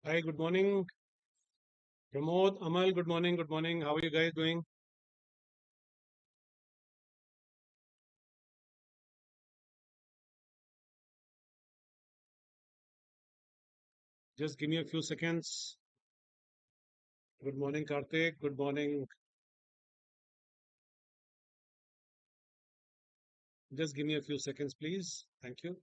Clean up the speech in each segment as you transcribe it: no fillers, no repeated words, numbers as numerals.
Hi, good morning. Pramod, Amal, good morning. Good morning. How are you guys doing? Just give me a few seconds. Good morning, Karthik. Good morning. Just give me a few seconds, please. Thank you.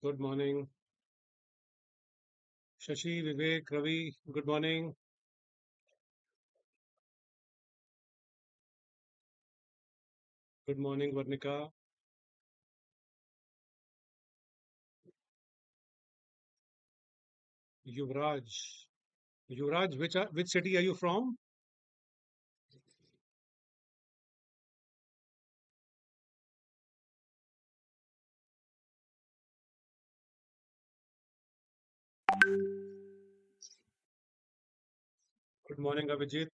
Good morning. Shashi, Vivek, Ravi, good morning. Good morning, Varnika. Yuvraj. Yuvraj, which city are you from? Good morning, Abhijit.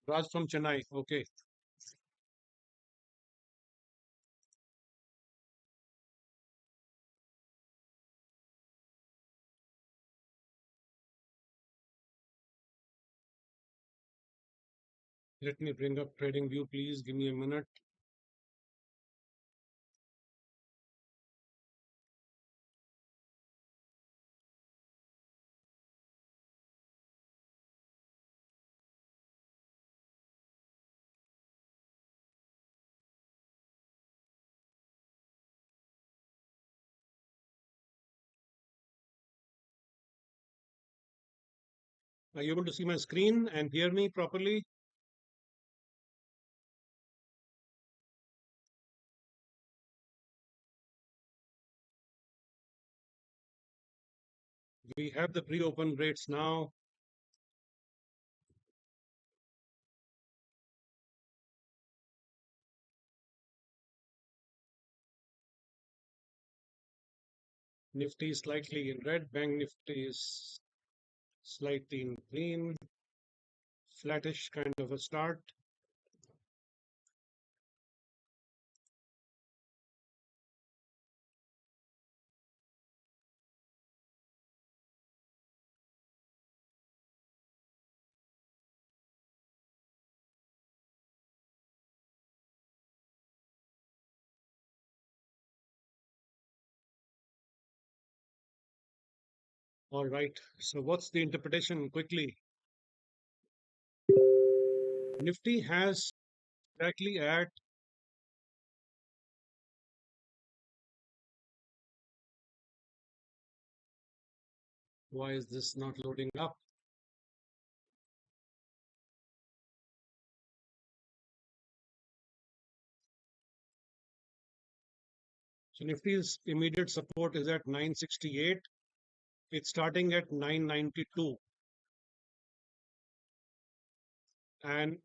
Raj from Chennai. Okay. Let me bring up trading view, please. Give me a minute. Are you able to see my screen and hear me properly? We have the pre-open rates now. Nifty is slightly in red. Bank Nifty is slightly in green. Flattish kind of a start. All right. So what's the interpretation quickly? Nifty has exactly at why is this not loading up? So Nifty's immediate support is at 968. It's starting at 992. And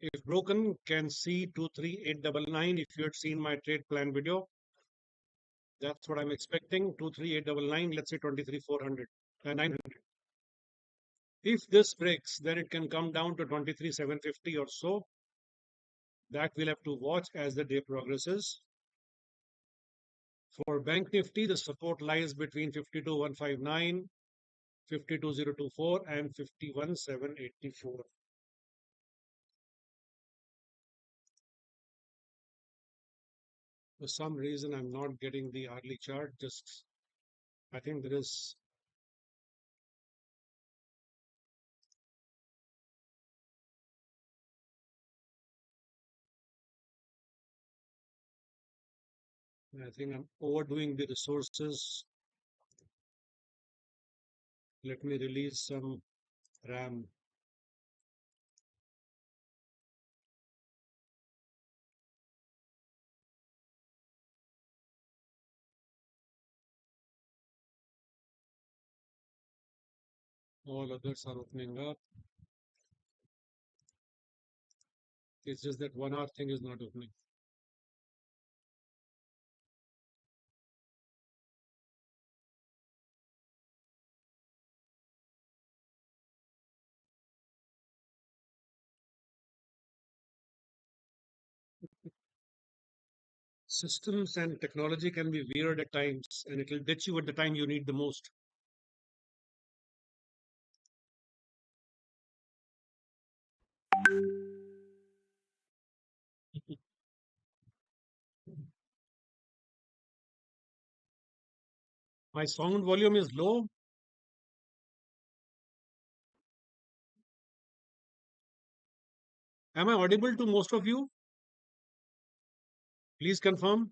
if broken, can see 23899. If you had seen my trade plan video, that's what I'm expecting. 23899, let's say 23,400 and 900. If this breaks, then it can come down to 23,750 or so. That we'll have to watch as the day progresses. For Bank Nifty, the support lies between 52,159, 52,024, and 51,784. For some reason, I'm not getting the hourly chart. Just, I think there is, I think I'm overdoing the resources. Let me release some RAM. All others are opening up. It's just that 1 hour thing is not opening. Systems and technology can be weird at times, and it'll ditch you at the time you need the most. My sound volume is low. Am I audible to most of you? Please confirm.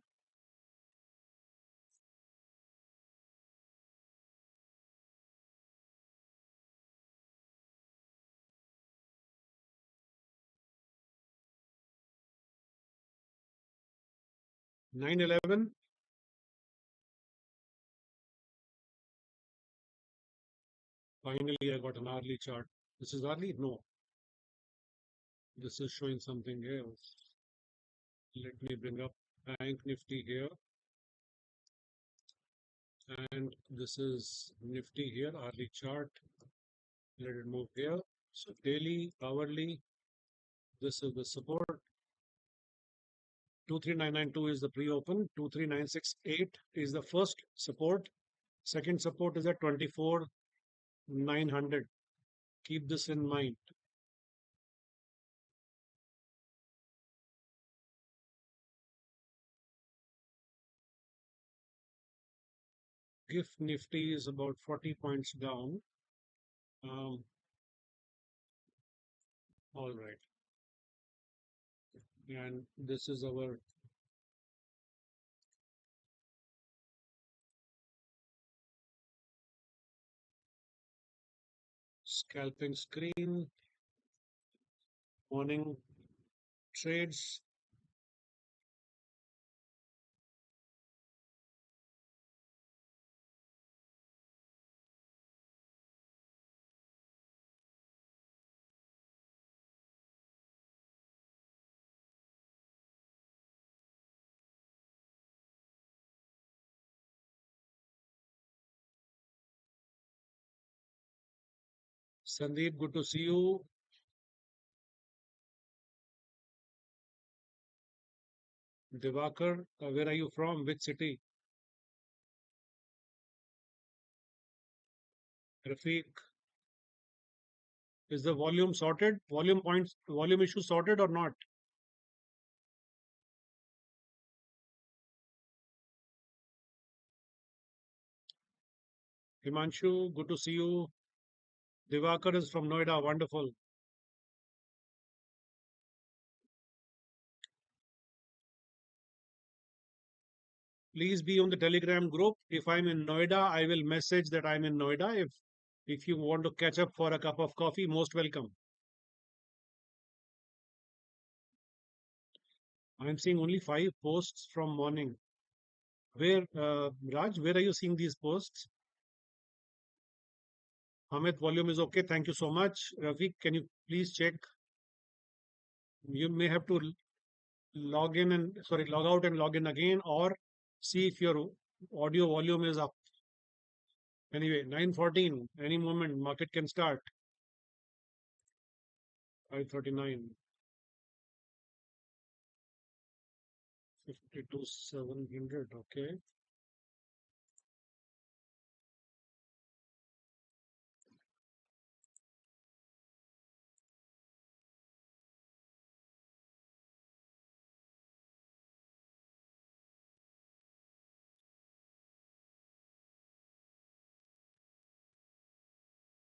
911. Finally, I got an hourly chart. This is hourly? No. This is showing something else. Let me bring up Bank Nifty here. And this is Nifty here, hourly chart. Let it move here. So daily, hourly, this is the support. 23992 is the pre-open. 23968 is the first support. Second support is at 24,900. Keep this in mind. If Nifty is about 40 points down, all right. And this is our scalping screen, morning trades. Sandeep, good to see you. Divakar, where are you from? Which city? Rafiq, is the volume sorted? Volume points, volume issue sorted or not? Himanshu, good to see you. Divakar is from Noida. Wonderful. Please be on the Telegram group. If I'm in Noida, I will message that I'm in Noida. If you want to catch up for a cup of coffee, most welcome. I'm seeing only 5 posts from morning. Where, Raj, where are you seeing these posts? Hamid, volume is okay. Thank you so much. Rafiq, can you please check? You may have to log out and log in again, or see if your audio volume is up. Anyway, 9:14. Any moment, market can start. 5:39. 52,700. Okay.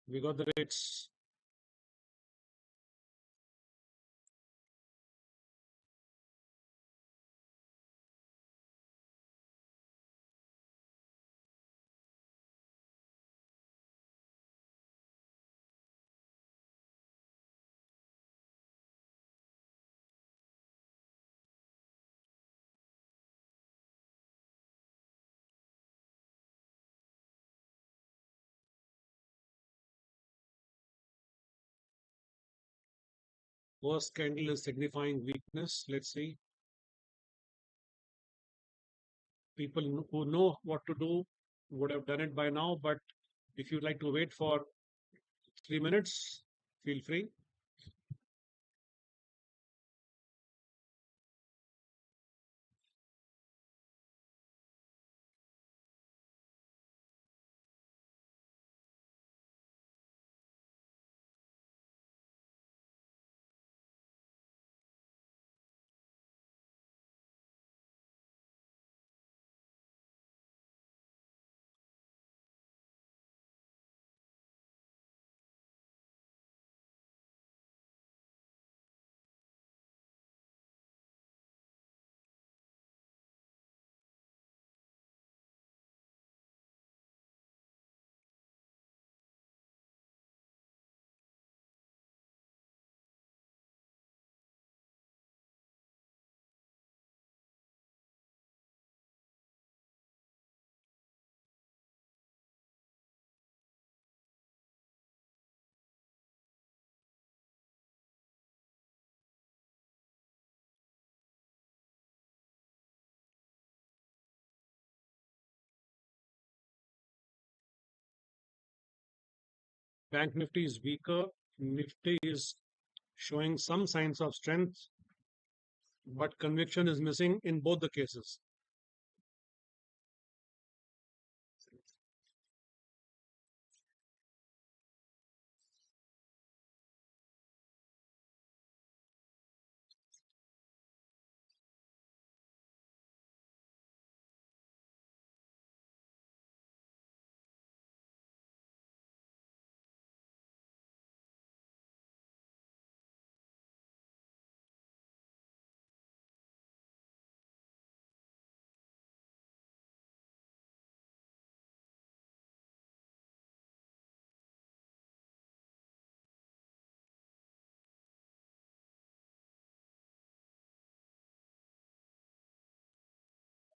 We got the rates. First candle is signifying weakness. Let's see. People who know what to do would have done it by now, but if you'd like to wait for 3 minutes, feel free. Bank Nifty is weaker. Nifty is showing some signs of strength, but conviction is missing in both the cases.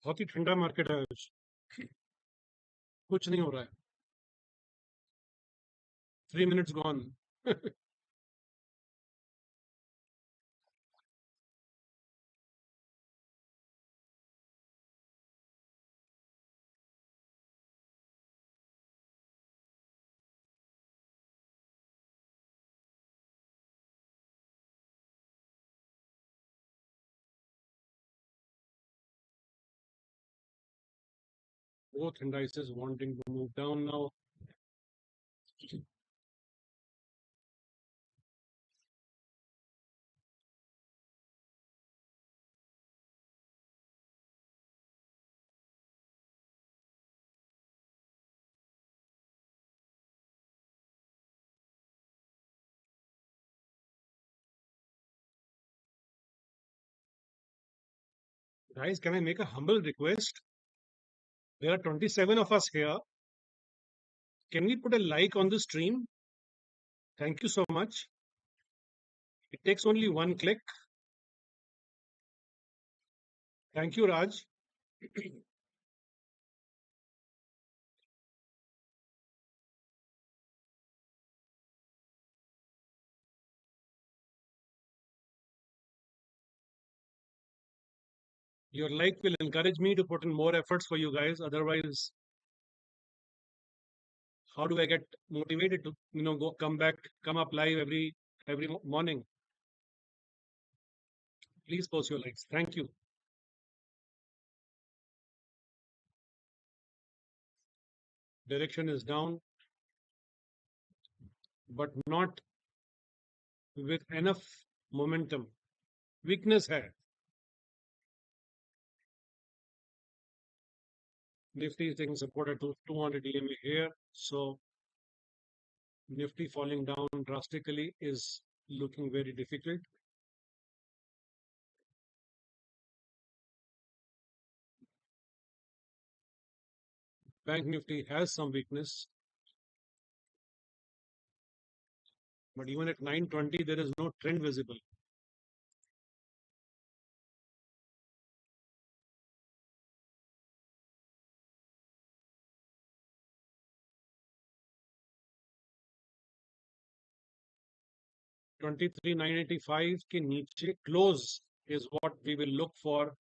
बहुत ही ठंडा market है आज. कुछ नहीं हो रहा है. 3 minutes gone. Both indices wanting to move down now. Guys, can I make a humble request? There are 27 of us here. Can we put a like on the stream? Thank you so much. It takes only one click. Thank you, Raj. Your like will encourage me to put in more efforts for you guys. Otherwise, how do I get motivated to go come back, come up live every morning? Please post your likes. Thank you. Direction is down, but not with enough momentum. Weakness hai. Nifty is taking support at 200 EMA here. So Nifty falling down drastically is looking very difficult. Bank Nifty has some weakness, but even at 920, there is no trend visible. Twenty-three nine 985 के नीचे close is what we will look for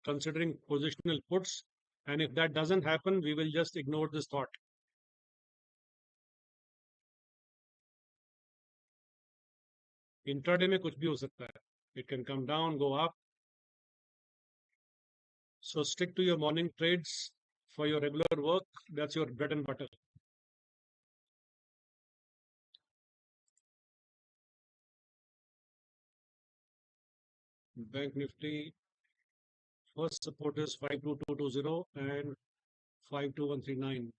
considering positional puts. And if that doesn't happen, we will just ignore this thought. Intraday में कुछ भी हो सकता है. It can come down, go up. So stick to your morning trades for your regular work. That's your bread and butter. Bank Nifty first support is 52220 and 52139.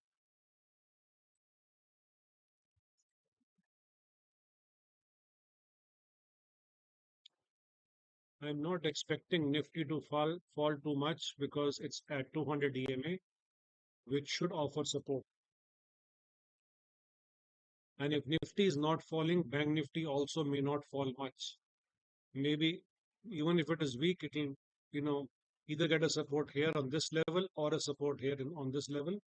I'm not expecting Nifty to fall too much because it's at 200 EMA, which should offer support. And if Nifty is not falling, Bank Nifty also may not fall much. Maybe even if it is weak, it will, either get a support here on this level or a support here on this level.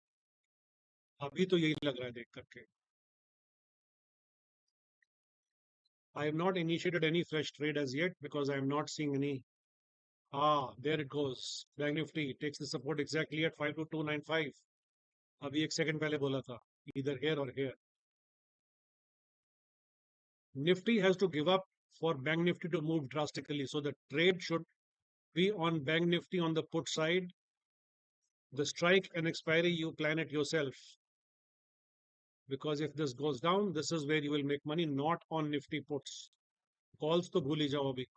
अभी तो यही लग रहा है देख करके. I have not initiated any fresh trade as yet because I am not seeing any. There it goes. Bank Nifty takes the support exactly at 52295. अभी एक second पहले बोला था, either here or here. Nifty has to give up for Bank Nifty to move drastically. So the trade should be on Bank Nifty on the put side. The strike and expiry, you plan it yourself. Because if this goes down, this is where you will make money, not on Nifty puts. Calls to bhuli jao abhi.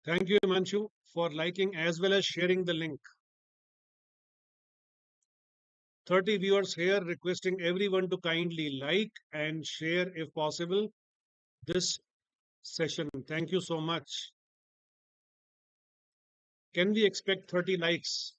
Thank you, Manshu, for liking as well as sharing the link. 30 viewers here requesting everyone to kindly like and share if possible this session. Thank you so much. Can we expect 30 likes?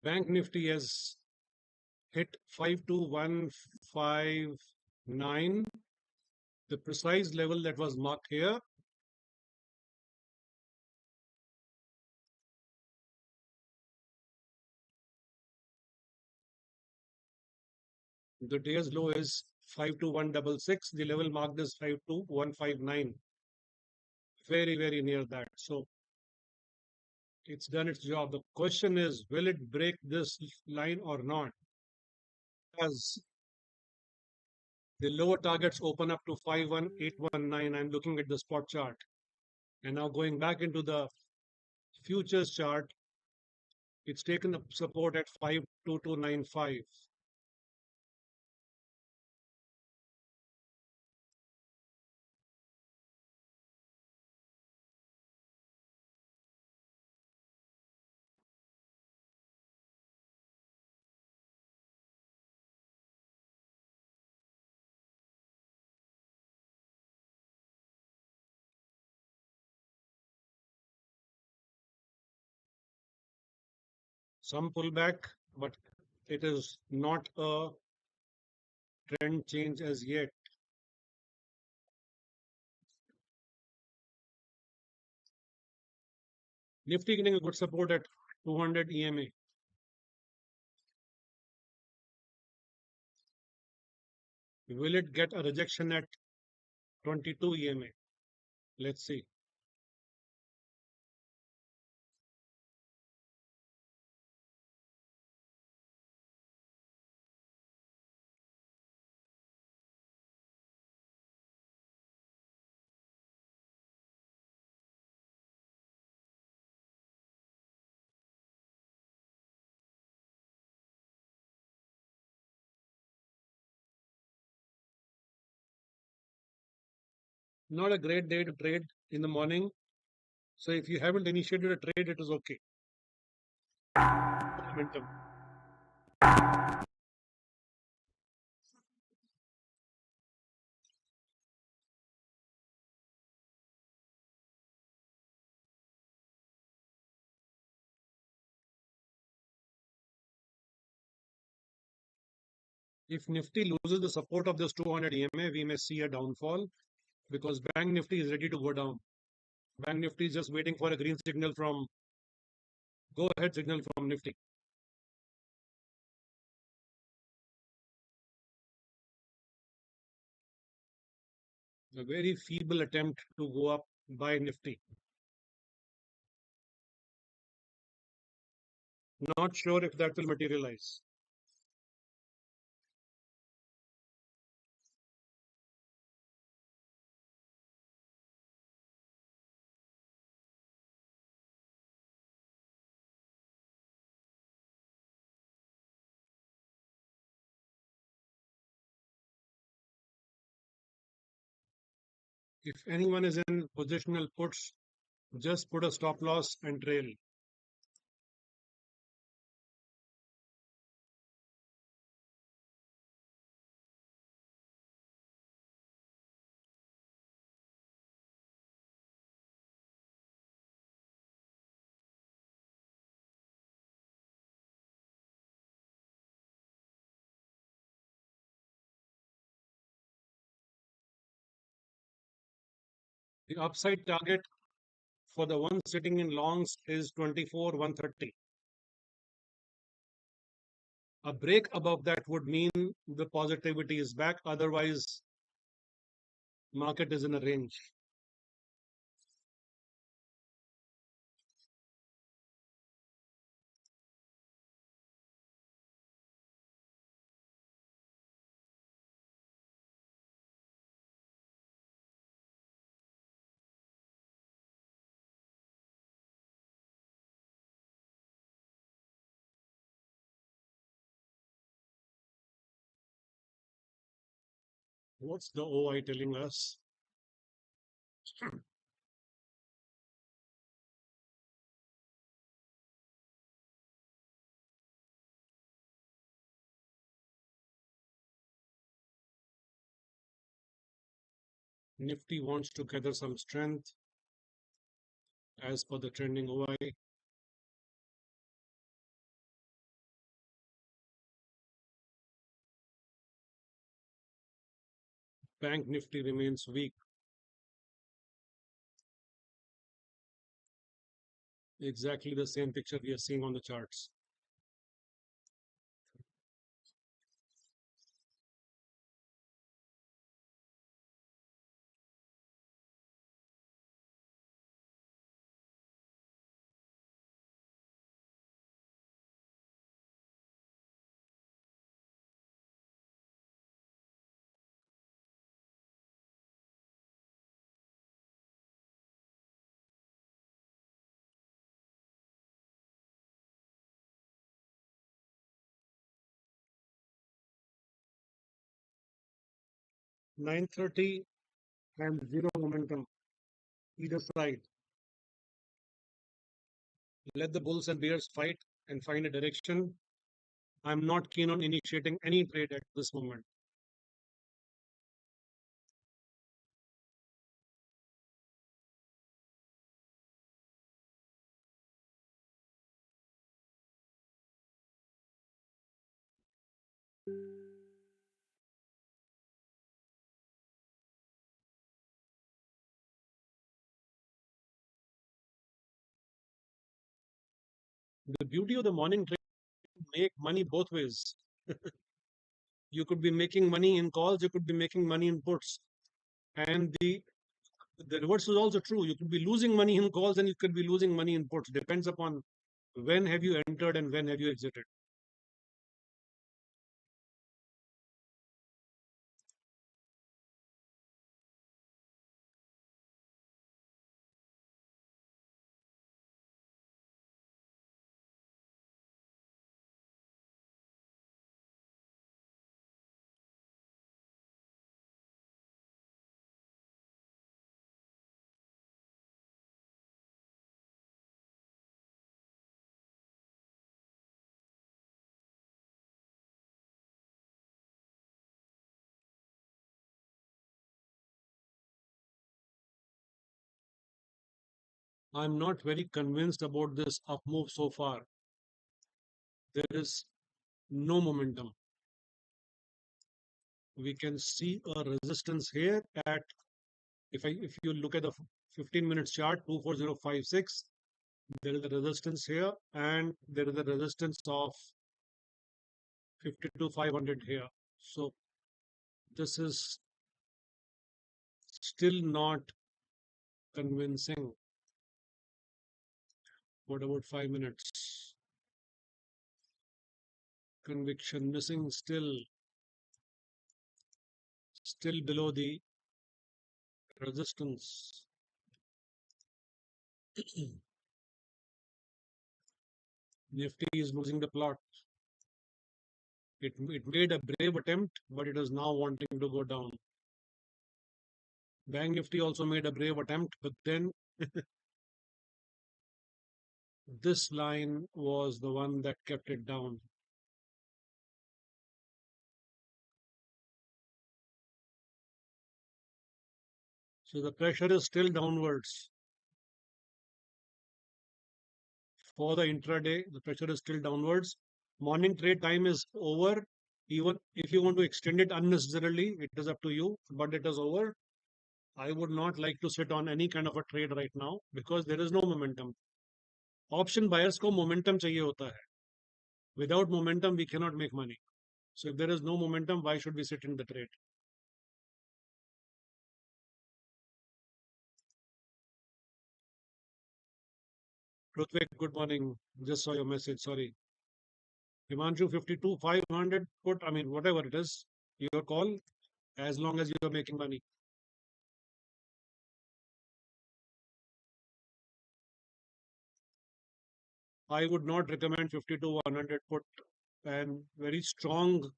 Bank Nifty has hit 52159, the precise level that was marked here. The day's low is 52166. The level marked is 52159. Very, very near that. So it's done its job. The question is, will it break this line or not? As the lower targets open up to 51819, I'm looking at the spot chart. And now going back into the futures chart, it's taken up support at 52295. Some pullback, but it is not a trend change as yet. Nifty getting a good support at 200 EMA. Will it get a rejection at 22 EMA? Let's see. Not a great day to trade in the morning. So if you haven't initiated a trade, it is okay. Momentum. If Nifty loses the support of this 200 EMA, we may see a downfall because Bank Nifty is ready to go down. Bank Nifty is just waiting for a green signal from go ahead signal from Nifty. A very feeble attempt to go up by Nifty. Not sure if that will materialize. If anyone is in positional puts, just put a stop loss and trail. The upside target for the one sitting in longs is 24,130. A break above that would mean the positivity is back. Otherwise, market is in a range. What's the OI telling us? Nifty wants to gather some strength as per the trending OI. Bank Nifty remains weak. Exactly the same picture we are seeing on the charts. Nine thirty and zero momentum either side. Let the bulls and bears fight and find a direction. I'm not keen on initiating any trade at this moment. The beauty of the morning trade is make money both ways. You could be making money in calls, you could be making money in puts. And the reverse is also true. You could be losing money in calls and you could be losing money in puts. Depends upon when have you entered and when have you exited. I'm not very convinced about this up move so far. There is no momentum. We can see a resistance here at, if you look at the 15 minutes chart, 24056, there is a resistance here and there is a resistance of 52,500 here. So this is still not convincing. What about 5 minutes? Conviction missing, still below the resistance. Nifty is losing the plot. It made a brave attempt, but it is now wanting to go down. Bank Nifty also made a brave attempt, but then this line was the one that kept it down. So the pressure is still downwards. For the intraday, the pressure is still downwards. Morning trade time is over. Even if you want to extend it unnecessarily, it is up to you, but it is over. I would not like to sit on any kind of a trade right now because there is no momentum. Option buyers को momentum चाहिए होता है. Without momentum, we cannot make money. So if there is no momentum, why should we sit in the trade? Rutvik, good morning. Just saw your message. Sorry. Himanshu, 52, 500 put. I mean, whatever it is, your call. As long as you are making money. I would not recommend 50 to 100 put. And very strong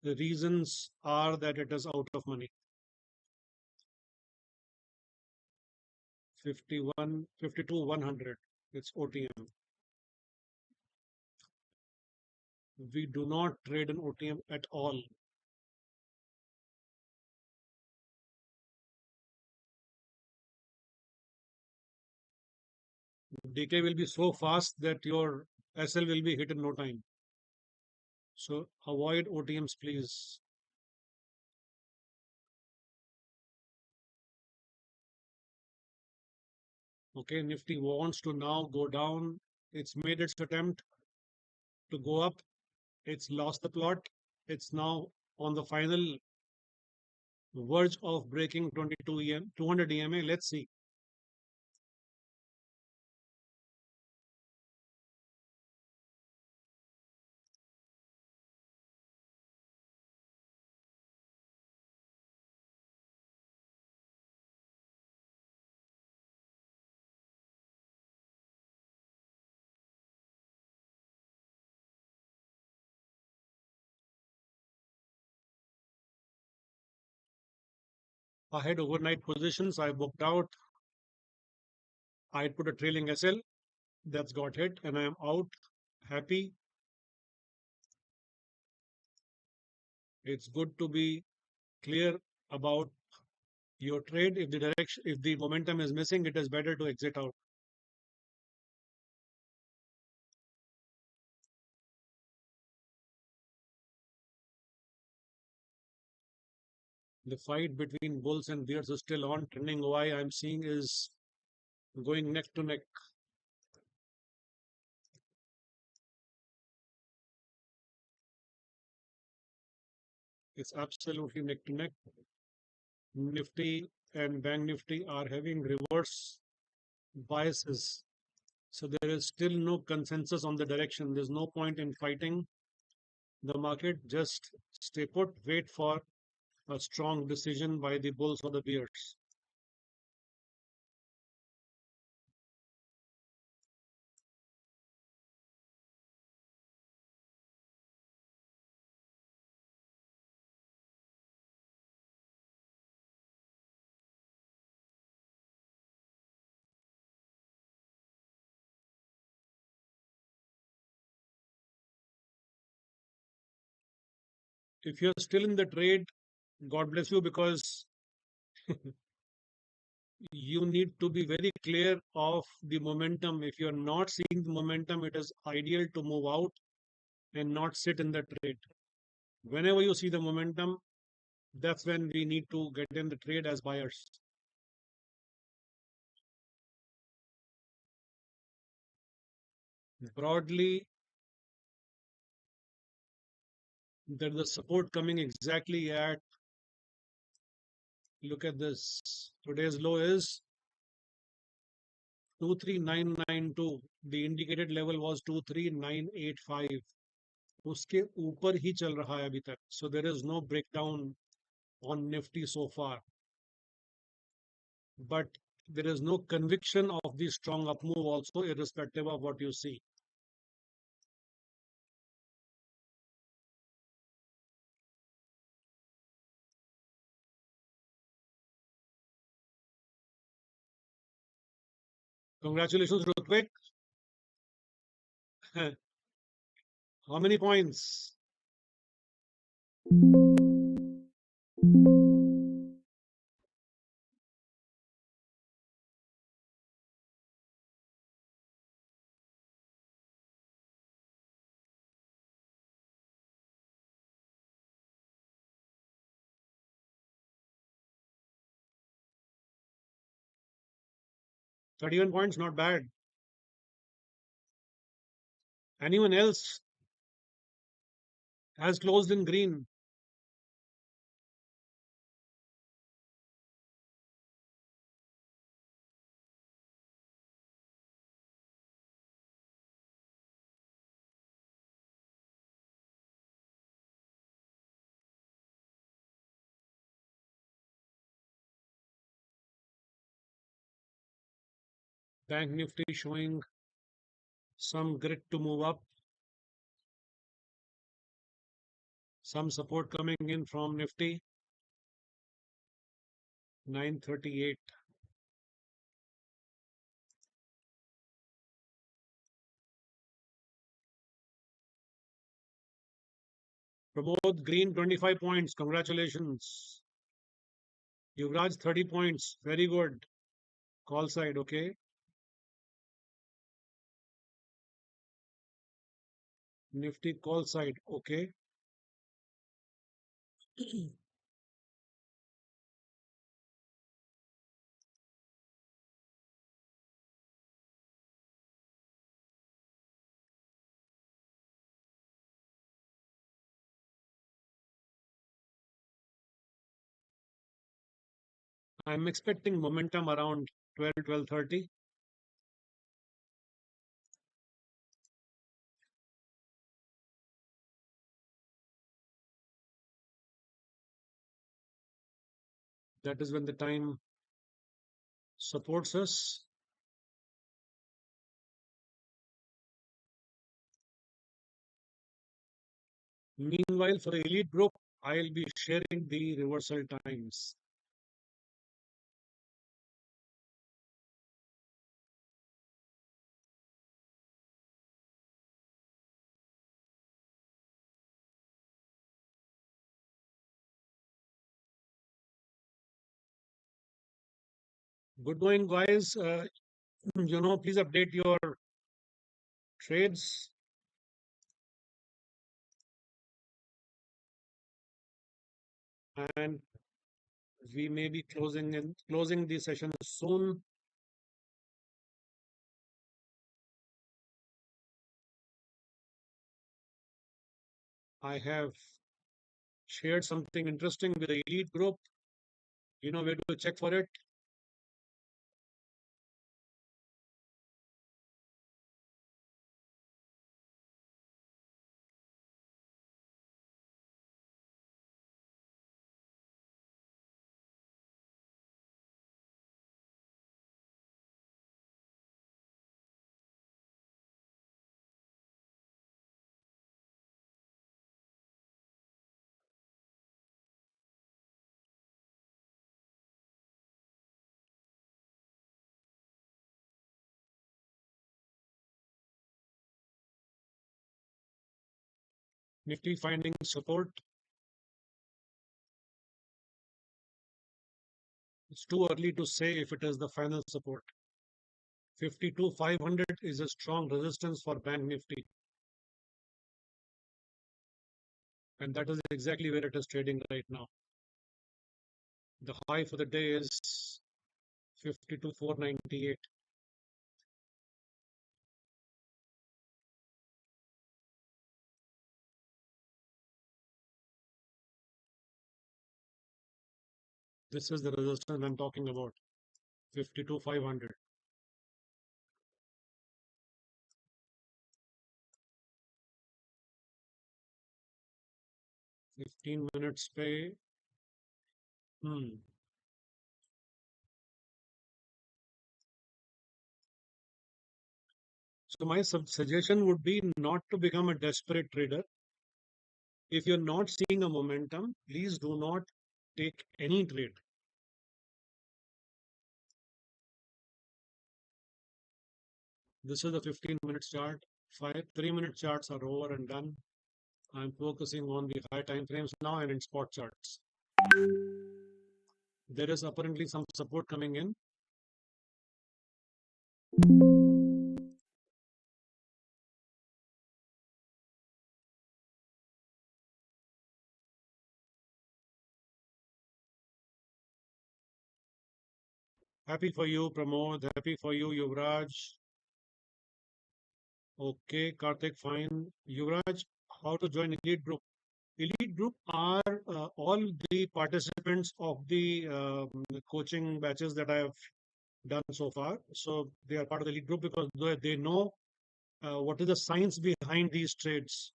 reasons are that it is out of money. 51, 52, 100. It's OTM. We do not trade in OTM at all. Decay will be so fast that your SL will be hit in no time. So avoid OTMs, please. Okay, Nifty wants to now go down. It's made its attempt to go up. It's lost the plot. It's now on the final verge of breaking 200 EMA. Let's see. I had overnight positions. I booked out. I put a trailing SL that's got hit, and I am out. Happy. It's good to be clear about your trade. If the momentum is missing, it is better to exit out. The fight between bulls and bears is still on. Trending OI I'm seeing is going neck to neck. It's absolutely neck to neck. Nifty and Bank Nifty are having reverse biases. So there is still no consensus on the direction. There's no point in fighting the market. Just stay put, wait for a strong decision by the bulls or the bears. If you're still in the trade, God bless you, because you need to be very clear of the momentum. If you're not seeing the momentum, it is ideal to move out and not sit in the trade. Whenever you see the momentum, that's when we need to get in the trade as buyers. Broadly, there's the support coming exactly at, look at this. Today's low is 23992. The indicated level was 23985. उसके ऊपर ही चल रहा है अभी तक. So there is no breakdown on Nifty so far. But there is no conviction of the strong up move also, irrespective of what you see. Congratulations, Rutvik. How many points? 31 points, not bad. Anyone else has closed in green? Bank Nifty showing some grit to move up. Some support coming in from Nifty. 938. Pramod Green, 25 points. Congratulations. Yuvraj, 30 points. Very good. Call side, okay. Nifty call side, okay. I'm expecting momentum around 12:30. That is when the time supports us. Meanwhile, for the elite group, I'll be sharing the reversal times. Good going, guys. Please update your trades. And we may be closing the session soon. I have shared something interesting with the elite group. You know where to check for it. Nifty finding support. It's too early to say if it is the final support. 52,500 is a strong resistance for Bank Nifty. And that is exactly where it is trading right now. The high for the day is 52,498. This is the resistance I'm talking about. 52,500. 15 minutes pay. So my suggestion would be not to become a desperate trader. If you're not seeing a momentum, please do not take any trade. This is the 15 minutes chart. 3-minute charts are over and done. I'm focusing on the high time frames now and in spot charts. There is apparently some support coming in. Happy for you, Pramod. Happy for you, Yuvraj. Okay, Karthik, fine. Yuvraj, how to join elite group? Elite group are all the participants of the coaching batches that I have done so far. So they are part of the elite group because they know what is the science behind these trades.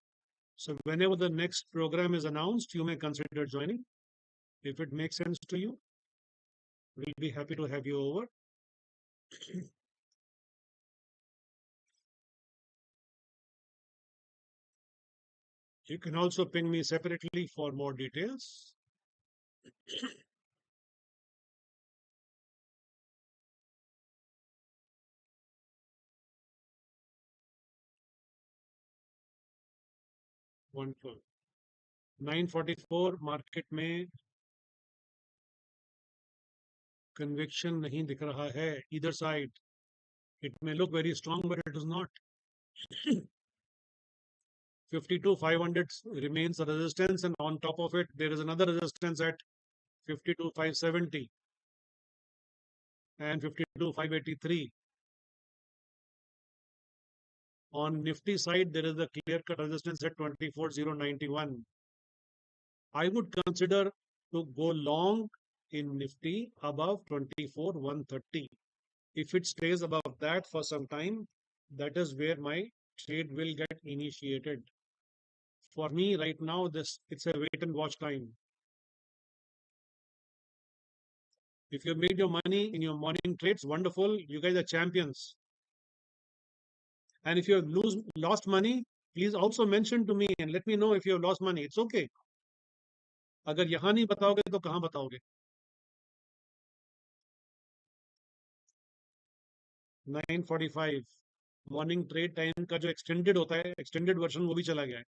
So whenever the next program is announced, you may consider joining. If it makes sense to you, we'll be happy to have you over. You can also ping me separately for more details. Wonderful. 9:44 market में conviction नहीं दिख रहा है either side. It may look very strong, but it is not. 52,500 remains a resistance, and on top of it, there is another resistance at 52,570 and 52,583. On Nifty side, there is a clear-cut resistance at 24,091. I would consider to go long in Nifty above 24,130. If it stays above that for some time, that is where my trade will get initiated. For me right now, this it's a wait and watch time. If you made your money in your morning trades, wonderful. You guys are champions. And if you have lost money, please also mention to me and let me know if you have lost money. It's okay. अगर यहाँ नहीं बताओगे तो कहाँ बताओगे? 9:45 morning trade time का जो extended होता है, एक्सटेंडेड वर्जन वो भी चला गया है.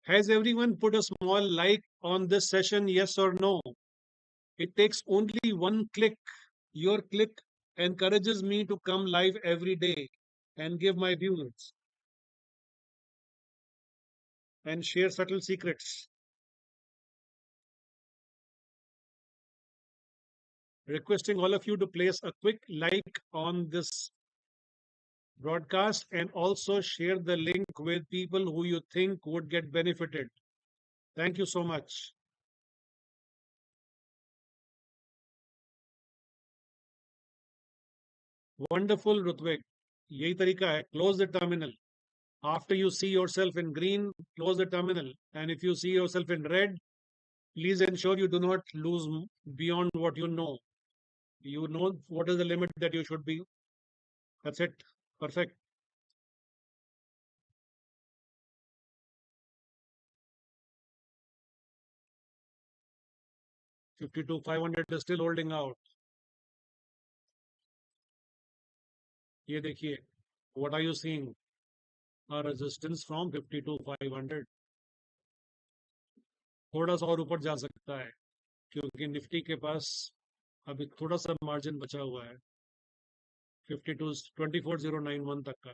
Has everyone put a small like on this session? Yes or no? It takes only one click. Your click encourages me to come live every day and give my views and share subtle secrets. Requesting all of you to place a quick like on this broadcast and also share the link with people who you think would get benefited. Thank you so much. Wonderful, Rutvik. यही तरीका है. Close the terminal. After you see yourself in green, close the terminal. And if you see yourself in red, please ensure you do not lose beyond what you know. You know what is the limit that you should be. That's it. Perfect. 52,500 is still holding out. ये देखिए. What are you seeing? A resistance from 52,500. थोड़ा सा और ऊपर जा सकता है क्योंकि निफ्टी के पास अभी थोड़ा सा मार्जिन बचा हुआ है 52 24,091 तक का.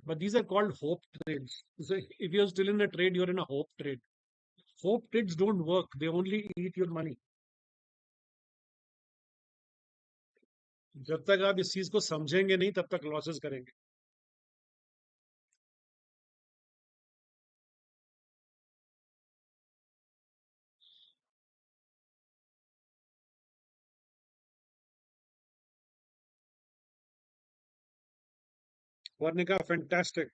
But these are called hope trades. So if you're still in a trade, you're in a hope trade. Hope trades don't work. They only eat your money. जब तक आप इस चीज को समझेंगे नहीं तब तक लॉसेस करेंगे. Varnika, fantastic.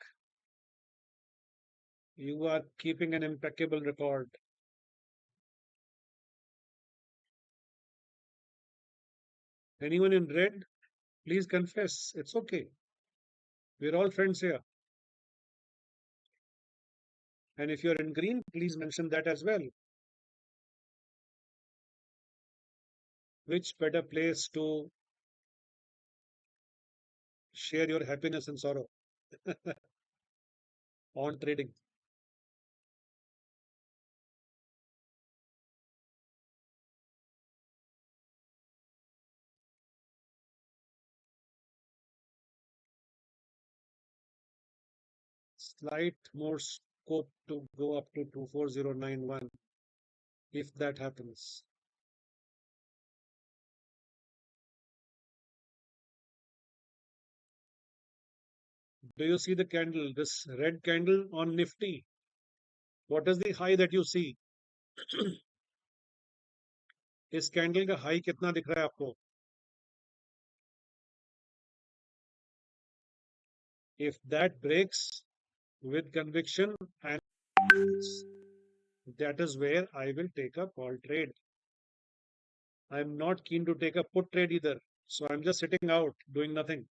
You are keeping an impeccable record. Anyone in red, please confess. It's okay. We're all friends here. And if you're in green, please mention that as well. Which better place to share your happiness and sorrow on trading? Slight more scope to go up to 24091 if that happens. Do you see the candle, this red candle on Nifty? What is the high that you see? इस candle का high कितना दिख रहा है आपको? If that breaks with conviction, and that is where I will take a call trade. I'm not keen to take a put trade either. So I'm just sitting out, doing nothing.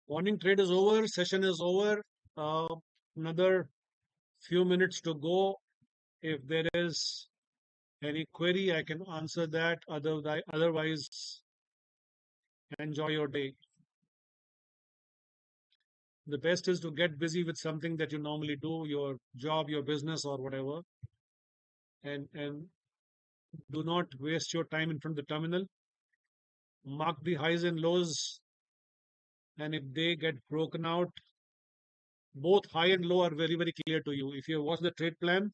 Morning trade is over, session is over. Another few minutes to go. If there is any query, I can answer that. Otherwise, enjoy your day. The best is to get busy with something that you normally do, your job, your business, or whatever, and do not waste your time in front of the terminal. Mark the highs and lows, and if they get broken out, both high and low are very, very clear to you. If you watch the trade plan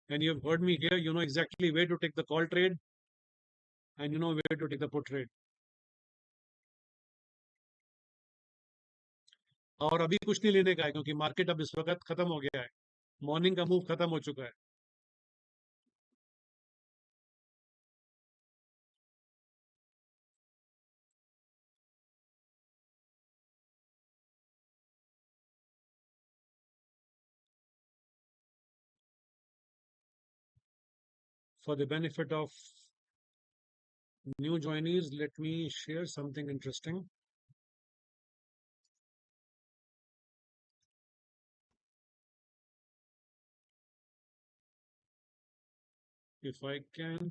and you've heard me here, you know exactly where to take the call trade and you know where to take the put trade. और अभी कुछ नहीं लेने का है क्योंकि market अब इस वक्त खत्म हो गया है, मॉर्निंग का मूव खत्म हो चुका है. For the benefit of new joinees, let me share something interesting. If I can.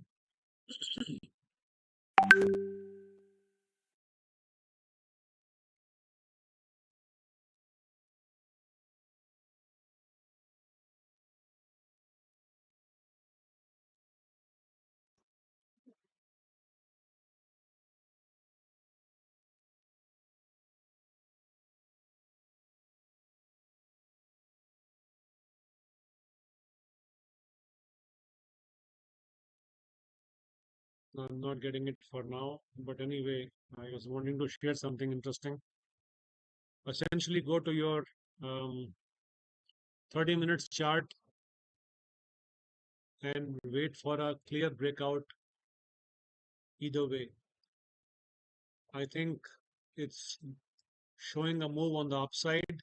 I'm not getting it for now, but anyway, I was wanting to share something interesting. Essentially, go to your 30 minutes chart and wait for a clear breakout either way. I think it's showing a move on the upside,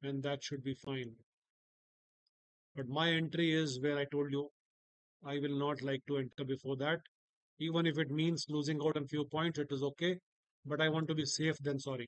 and that should be fine. But my entry is where I told you I will not like to enter before that. Even if it means losing out on few points, it is okay. But I want to be safe than sorry.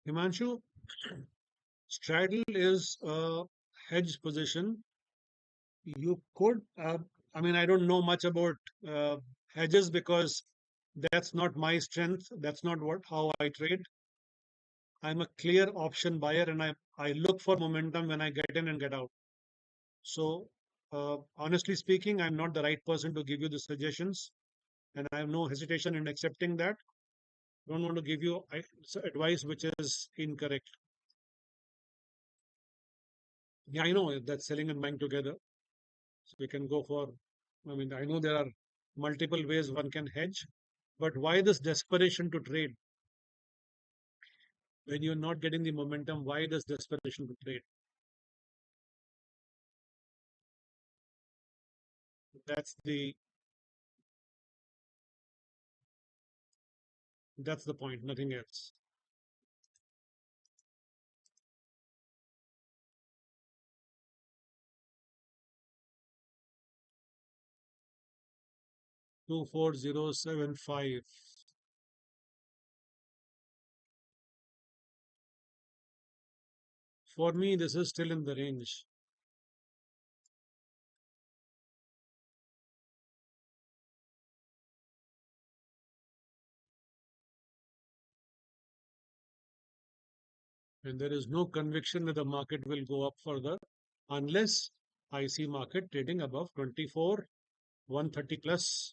Himanshu, straddle is a hedge position. You could, I mean, I don't know much about uh, hedges because that's not my strength. That's not what how I trade. I'm a clear option buyer and I look for momentum when I get in and get out. So, honestly speaking, I'm not the right person to give you the suggestions, and I have no hesitation in accepting that. Don't want to give you advice which is incorrect. Yeah, I know that selling and buying together. So we can go for, I mean, I know there are multiple ways one can hedge, but why this desperation to trade? When you're not getting the momentum, why this desperation to trade? That's the that's the point, nothing else. 24075. For me, this is still in the range. And there is no conviction that the market will go up further unless I see market trading above 24, 130 plus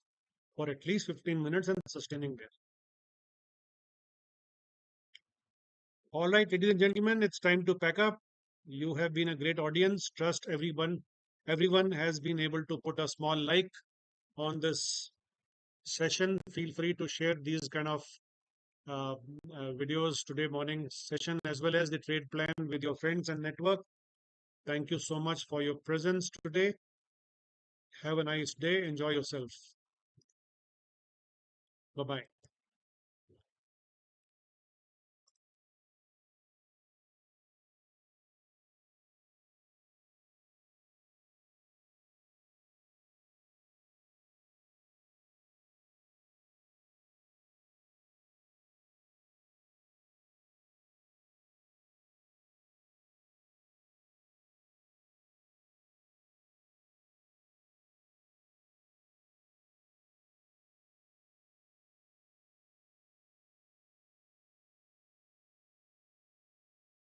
for at least 15 minutes and sustaining there. All right, ladies and gentlemen, it's time to pack up. You have been a great audience. Trust everyone. Everyone has been able to put a small like on this session. Feel free to share these kind of uh, videos today morning session as well as the trade plan with your friends and network. Thank you so much for your presence today. Have a nice day. Enjoy yourself. Bye bye.